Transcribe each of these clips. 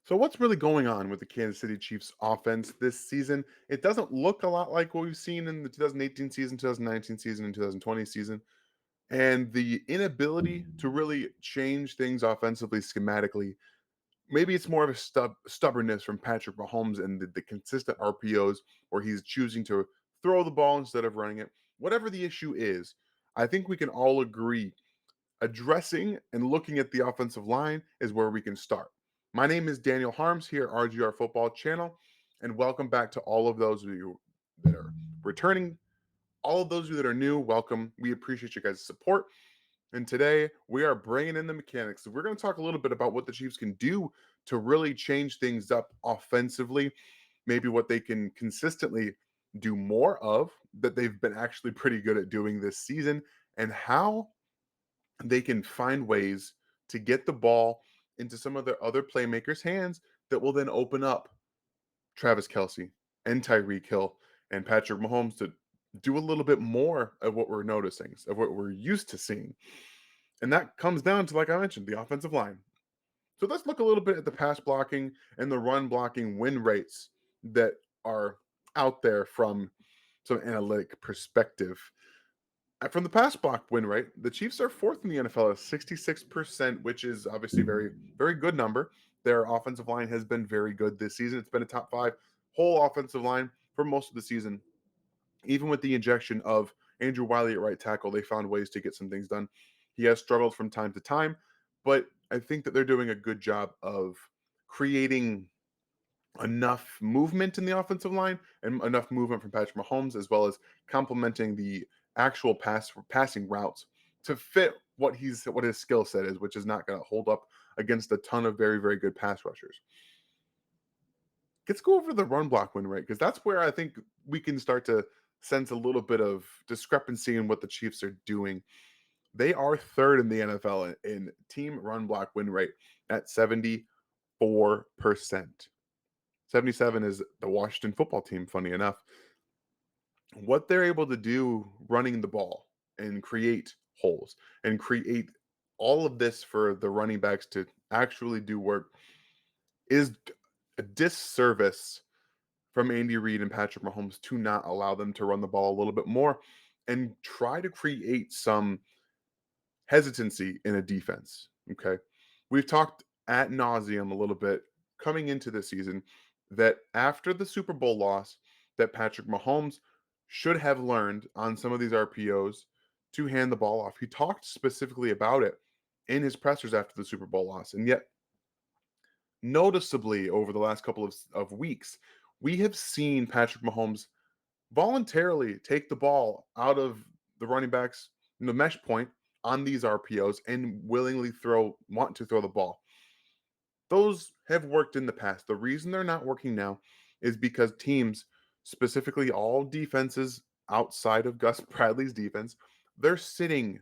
So what's really going on with the Kansas City Chiefs offense this season? It doesn't look a lot like what we've seen in the 2018 season, 2019 season, and 2020 season. And the inability to really change things offensively schematically, maybe it's more of a stubbornness from Patrick Mahomes and the consistent RPOs where he's choosing to throw the ball instead of running it. Whatever the issue is, I think we can all agree addressing and looking at the offensive line is where we can start. My name is Daniel Harms here at RGR Football Channel, and welcome back to all of those of you that are returning. All of those of you that are new, welcome. We appreciate you guys' support. And today we are bringing in the mechanics. So we're going to talk a little bit about what the Chiefs can do to really change things up offensively, maybe what they can consistently do more of that they've been actually pretty good at doing this season, and how they can find ways to get the ball into some of their other playmakers' hands that will then open up Travis Kelsey and Tyreek Hill and Patrick Mahomes to do a little bit more of what we're noticing, of what we're used to seeing. And that comes down to, like I mentioned, the offensive line. So let's look a little bit at the pass blocking and the run blocking win rates that are out there from some analytic perspective. From the pass block win rate, the Chiefs are fourth in the NFL at 66%, which is obviously very, very good number. Their offensive line has been very good this season. It's been a top five whole offensive line for most of the season. Even with the injection of Andrew Wiley at right tackle, they found ways to get some things done. He has struggled from time to time, but I think that they're doing a good job of creating enough movement in the offensive line and enough movement from Patrick Mahomes, as well as complementing the actual passing routes to fit what his skill set is, which is not going to hold up against a ton of very, very good pass rushers. Let's go over the run block win rate, because that's where I think we can start to sense a little bit of discrepancy in what the Chiefs are doing. They are third in the NFL in team run block win rate at 74%. 77 is the Washington football team, funny enough. What they're able to do running the ball and create holes and create all of this for the running backs to actually do work is a disservice from Andy Reid and Patrick Mahomes to not allow them to run the ball a little bit more and try to create some hesitancy in a defense. Okay. We've talked ad nauseum a little bit coming into this season that after the Super Bowl loss, that Patrick Mahomes should have learned on some of these RPOs to hand the ball off. He talked specifically about it in his pressers after the Super Bowl loss. And yet, noticeably over the last couple of weeks, we have seen Patrick Mahomes voluntarily take the ball out of the running backs in the mesh point on these RPOs and willingly want to throw the ball. Those have worked in the past. The reason they're not working now is because teams, specifically all defenses outside of Gus Bradley's defense, they're sitting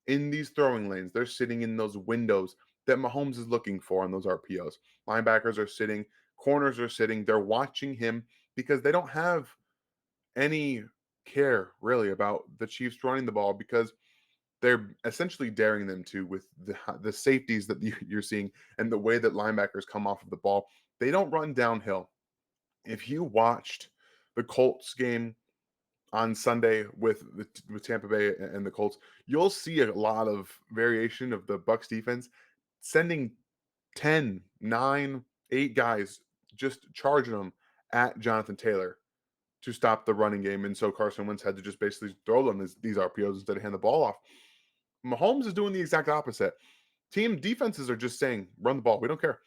in these throwing lanes. They're sitting in those windows that Mahomes is looking for on those RPOs. Linebackers are sitting, corners are sitting. They're watching him because they don't have any care really about the Chiefs running the ball, because they're essentially daring them to with the safeties that you're seeing and the way that linebackers come off of the ball. They don't run downhill. If you watched the Colts game on Sunday with Tampa Bay and the Colts, you'll see a lot of variation of the Bucks defense sending 10, 9, 8 guys just charging them at Jonathan Taylor to stop the running game. And so Carson Wentz had to just basically throw them these RPOs instead of hand the ball off. Mahomes is doing the exact opposite. Team defenses are just saying, run the ball. We don't care.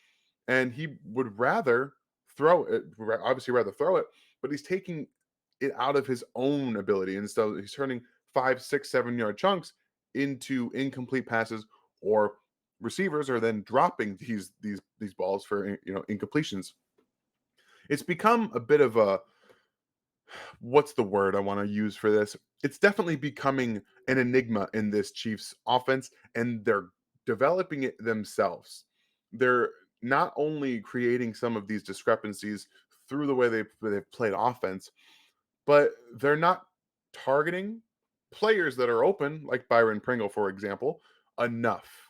And he would rather throw it, obviously rather throw it, but he's taking it out of his own ability. And so he's turning 5, 6, 7 yard chunks into incomplete passes, or receivers are then dropping these balls for incompletions. It's become a bit of a, what's the word I want to use for this? It's definitely becoming an enigma in this Chiefs offense, and they're developing it themselves. They're not only creating some of these discrepancies through the way they've played offense, but they're not targeting players that are open, like Byron Pringle, for example, enough.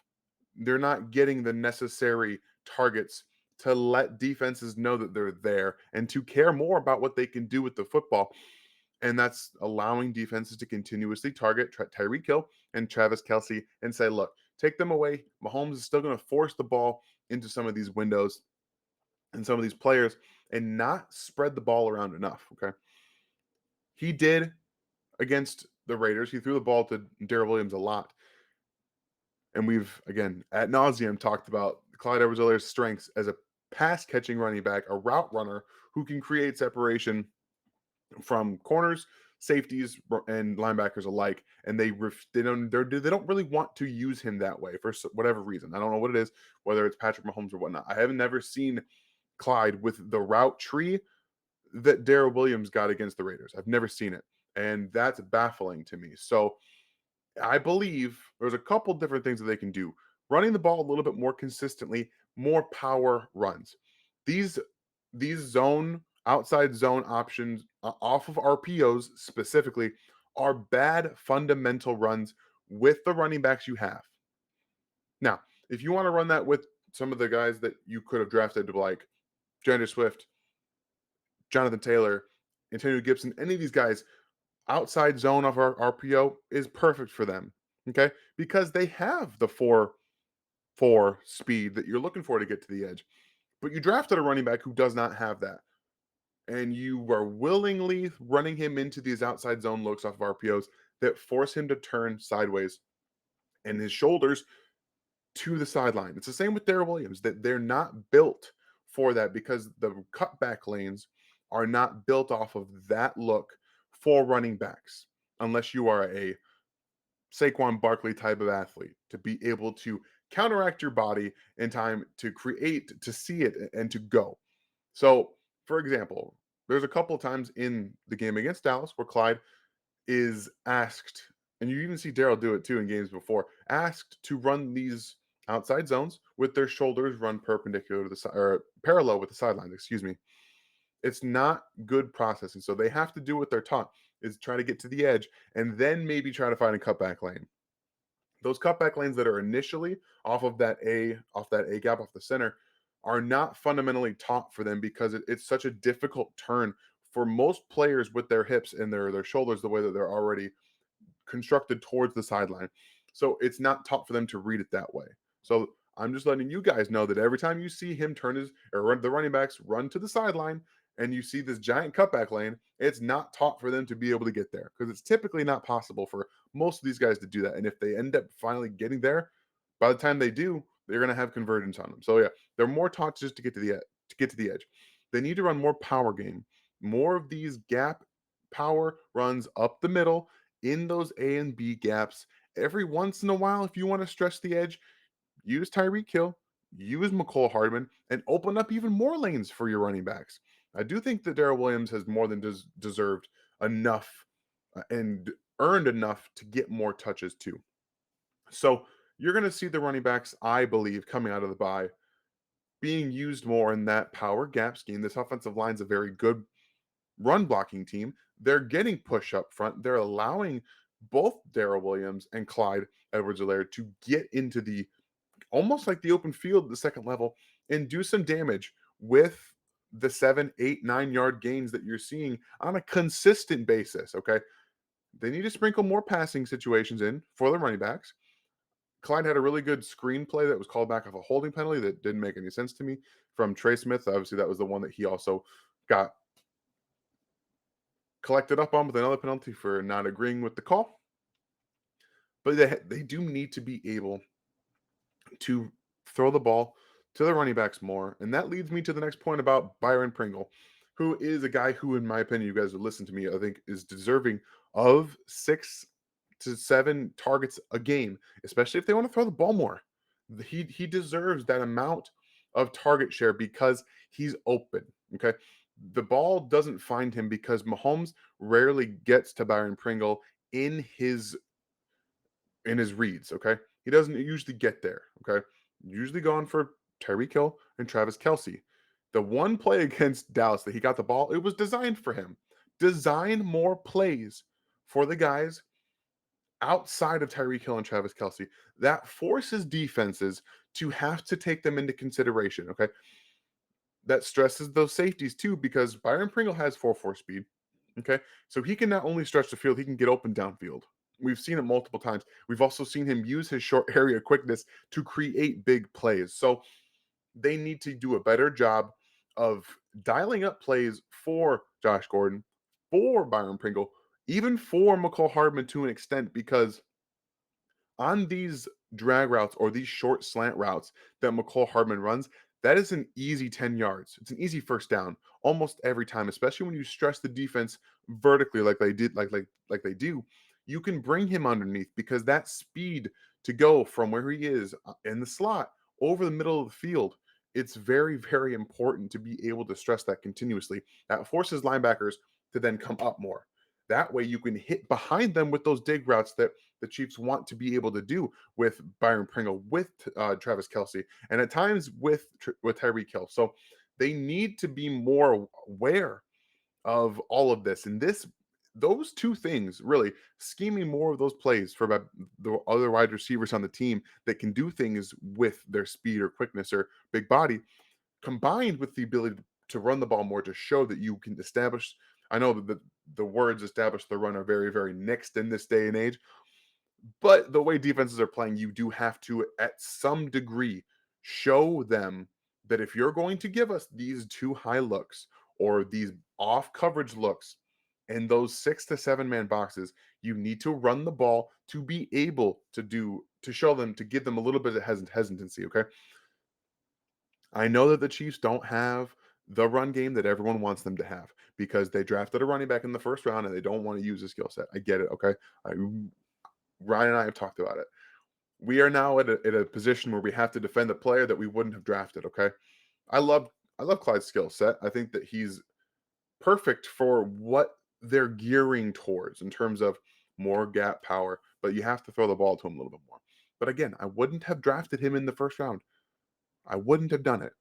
They're not getting the necessary targets to let defenses know that they're there and to care more about what they can do with the football. And that's allowing defenses to continuously target Tyreek Hill and Travis Kelsey and say, look, take them away. Mahomes is still going to force the ball into some of these windows and some of these players and not spread the ball around enough. Okay. He did against the Raiders. He threw the ball to Darrell Williams a lot. And we've, again, ad nauseum talked about Clyde Edwards-Helaire's strengths as a pass catching running back, a route runner who can create separation from corners, safeties, and linebackers alike. And they don't really want to use him that way for whatever reason. I don't know what it is, whether it's Patrick Mahomes or whatnot. I have never seen Clyde with the route tree that Darrell Williams got against the Raiders. I've never seen it, and that's baffling to me. So I believe there's a couple different things that they can do. Running the ball a little bit more consistently, more power runs. These these zone outside zone options off of RPOs specifically are bad fundamental runs with the running backs you have. Now, if you want to run that with some of the guys that you could have drafted, like Jander Swift, Jonathan Taylor, Antonio Gibson, any of these guys, outside zone of our RPO is perfect for them. Okay. Because they have the 4 speed that you're looking for to get to the edge. But you drafted a running back who does not have that. And you are willingly running him into these outside zone looks off of RPOs that force him to turn sideways and his shoulders to the sideline. It's the same with Darrell Williams, that they're not built for that because the cutback lanes are not built off of that look for running backs, unless you are a Saquon Barkley type of athlete to be able to counteract your body in time to create, to see it, and to go. So, for example, there's a couple of times in the game against Dallas where Clyde is asked, and you even see Darrell do it too in games before, asked to run these outside zones with their shoulders run perpendicular to the side or parallel with the sidelines, excuse me. It's not good processing. So they have to do what they're taught is try to get to the edge and then maybe try to find a cutback lane. Those cutback lanes that are initially off that A gap off the center are not fundamentally taught for them because it's such a difficult turn for most players with their hips and their shoulders the way that they're already constructed towards the sideline. So it's not taught for them to read it that way. So I'm just letting you guys know that every time you see him turn his or the running backs run to the sideline and you see this giant cutback lane, it's not taught for them to be able to get there because it's typically not possible for most of these guys to do that. And if they end up finally getting there, by the time they do, they're going to have convergence on them. So yeah, they're more taught just to get to the edge. They need to run more power game, more of these gap power runs up the middle in those A and B gaps. Every once in a while, if you want to stretch the edge, use Tyreek Hill, use McCole Hardman, and open up even more lanes for your running backs. I do think that Darrell Williams has more than deserved enough and earned enough to get more touches too. So you're going to see the running backs, I believe, coming out of the bye being used more in that power gap scheme. This offensive line is a very good run blocking team. They're getting push up front. They're allowing both Darrell Williams and Clyde Edwards-Helaire to get into the almost like the open field, the second level, and do some damage with the 7, 8, 9 yard gains that you're seeing on a consistent basis. Okay. They need to sprinkle more passing situations in for the running backs. Clyde had a really good screenplay that was called back off a holding penalty that didn't make any sense to me from Trey Smith. Obviously, that was the one that he also got collected up on with another penalty for not agreeing with the call. But they do need to be able to throw the ball to the running backs more. And that leads me to the next point about Byron Pringle, who is a guy who, in my opinion, you guys would listen to me, I think is deserving of 6 to 7 targets a game, especially if they want to throw the ball more. He deserves that amount of target share because he's open. Okay. The ball doesn't find him because Mahomes rarely gets to Byron Pringle in his reads. Okay. He doesn't usually get there. Okay. Usually going for Tyreek Hill and Travis Kelsey. The one play against Dallas that he got the ball, it was designed for him. Design more plays for the guys outside of Tyreek Hill and Travis Kelsey. That forces defenses to have to take them into consideration. Okay. that stresses those safeties too, because Byron Pringle has 4.4 speed. Okay. So he can not only stretch the field, he can get open downfield. We've seen it multiple times. We've also seen him use his short area quickness to create big plays. So they need to do a better job of dialing up plays for Josh Gordon, for Byron Pringle, even for McCall Hardman to an extent, because on these drag routes or these short slant routes that McCall Hardman runs, that is an easy 10 yards. It's an easy first down almost every time, especially when you stress the defense vertically like they did, like they do. You can bring him underneath because that speed to go from where he is in the slot over the middle of the field, it's very, very important to be able to stress that continuously. That forces linebackers to then come up more. That way you can hit behind them with those dig routes that the Chiefs want to be able to do with Byron Pringle, with Travis Kelsey, and at times with Tyreek Hill. So they need to be more aware of all of this. And those two things really scheming more of those plays for the other wide receivers on the team that can do things with their speed or quickness or big body, combined with the ability to run the ball more to show that you can establish. I know that the words establish the run are very, very nixed in this day and age, but the way defenses are playing, you do have to, at some degree, show them that if you're going to give us these too high looks or these off coverage looks in those 6 to 7 man boxes, you need to run the ball to be able to show them, to give them a little bit of hesitancy. Okay. I know that the Chiefs don't have the run game that everyone wants them to have because they drafted a running back in the first round and they don't want to use a skill set. I get it. Okay. I, Ryan and I have talked about it. We are now at a position where we have to defend a player that we wouldn't have drafted. Okay, I love I love Clyde's skill set. I think that he's perfect for what they're gearing towards in terms of more gap power, but you have to throw the ball to him a little bit more. But again, I wouldn't have drafted him in the first round. I wouldn't have done it.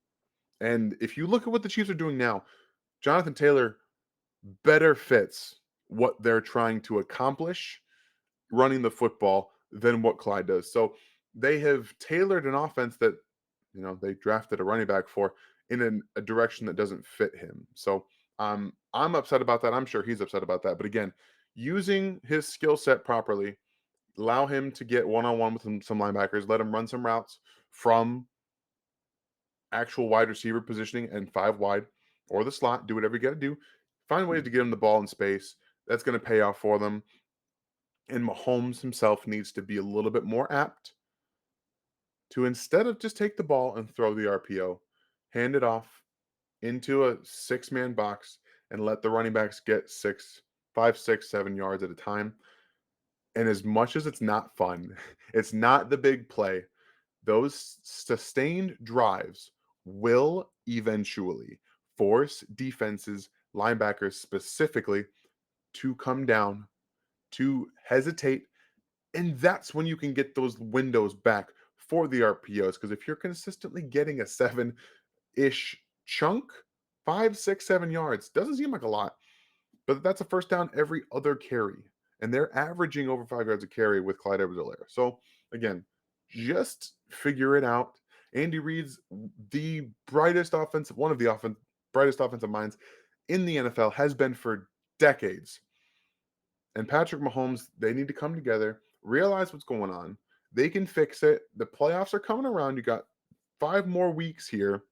And if you look at what the Chiefs are doing now, Jonathan Taylor better fits what they're trying to accomplish running the football than what Clyde does. So they have tailored an offense that, they drafted a running back for in a direction that doesn't fit him. So I'm upset about that. I'm sure he's upset about that. But again, using his skill set properly, allow him to get one on one with some linebackers, let him run some routes from actual wide receiver positioning and 5 wide or the slot. Do whatever you got to do. Find ways to get him the ball in space. That's going to pay off for them. And Mahomes himself needs to be a little bit more apt to, instead of just take the ball and throw the RPO, hand it off into a 6 man box and let the running backs get 5, 6, 7 yards at a time. And as much as it's not fun, it's not the big play. Those sustained drives will eventually force defenses, linebackers specifically, to come down, to hesitate. And that's when you can get those windows back for the RPOs. Because if you're consistently getting a 7-ish chunk, 5, 6, 7 yards, doesn't seem like a lot, but that's a first down every other carry. And they're averaging over 5 yards a carry with Clyde Edwards-Helaire. So again, just figure it out. Andy Reid's the one of the brightest offensive minds in the NFL, has been for decades. And Patrick Mahomes, they need to come together, realize what's going on. They can fix it. The playoffs are coming around. You got 5 more weeks here.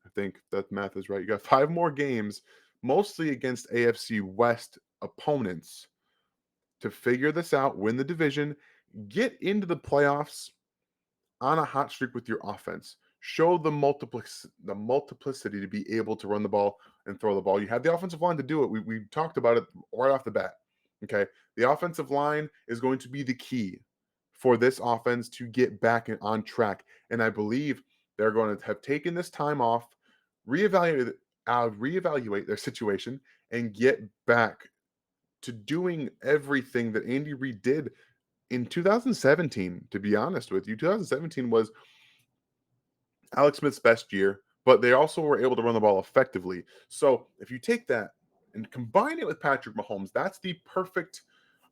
I think that math is right. You got 5 more games, mostly against AFC West opponents, to figure this out, win the division, get into the playoffs on a hot streak with your offense. Show the multiplicity to be able to run the ball and throw the ball. You have the offensive line to do it. We talked about it right off the bat. Okay. The offensive line is going to be the key for this offense to get back on track. And I believe they're going to have taken this time off, reevaluate reevaluate their situation, and get back to doing everything that Andy Reid did in 2017. To be honest with you, 2017 was Alex Smith's best year, but they also were able to run the ball effectively. So if you take that and combine it with Patrick Mahomes, that's the perfect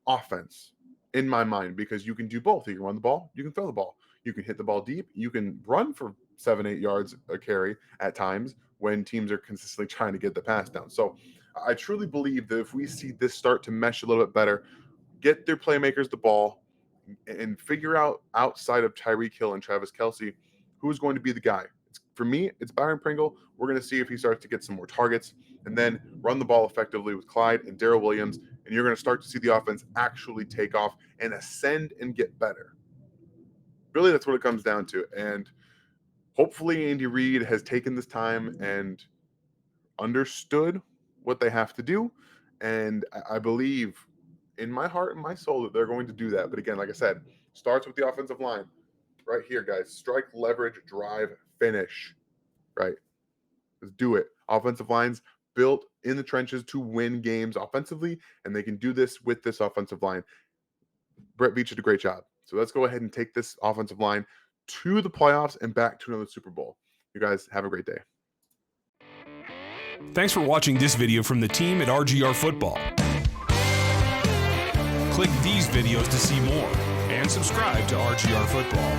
offense in my mind, because you can do both. You can run the ball, you can throw the ball, you can hit the ball deep, you can run for 7, 8 yards a carry at times, when teams are consistently trying to get the pass down. So I truly believe that if we see this start to mesh a little bit better, get their playmakers the ball, and figure out outside of Tyreek Hill and Travis Kelce, who's going to be the guy. For me, it's Byron Pringle. We're going to see if he starts to get some more targets, and then run the ball effectively with Clyde and Darrell Williams, and you're going to start to see the offense actually take off and ascend and get better. Really, that's what it comes down to. And hopefully Andy Reid has taken this time and understood what they have to do. And I believe in my heart and my soul that they're going to do that. But again, like I said, starts with the offensive line. Right here, guys. Strike, leverage, drive, finish. Right? Let's do it. Offensive lines built in the trenches to win games offensively, and they can do this with this offensive line. Brett Veach did a great job. So let's go ahead and take this offensive line to the playoffs and back to another Super Bowl. You guys have a great day. Thanks for watching this video from the team at RGR Football. Click these videos to see more and subscribe to RGR Football.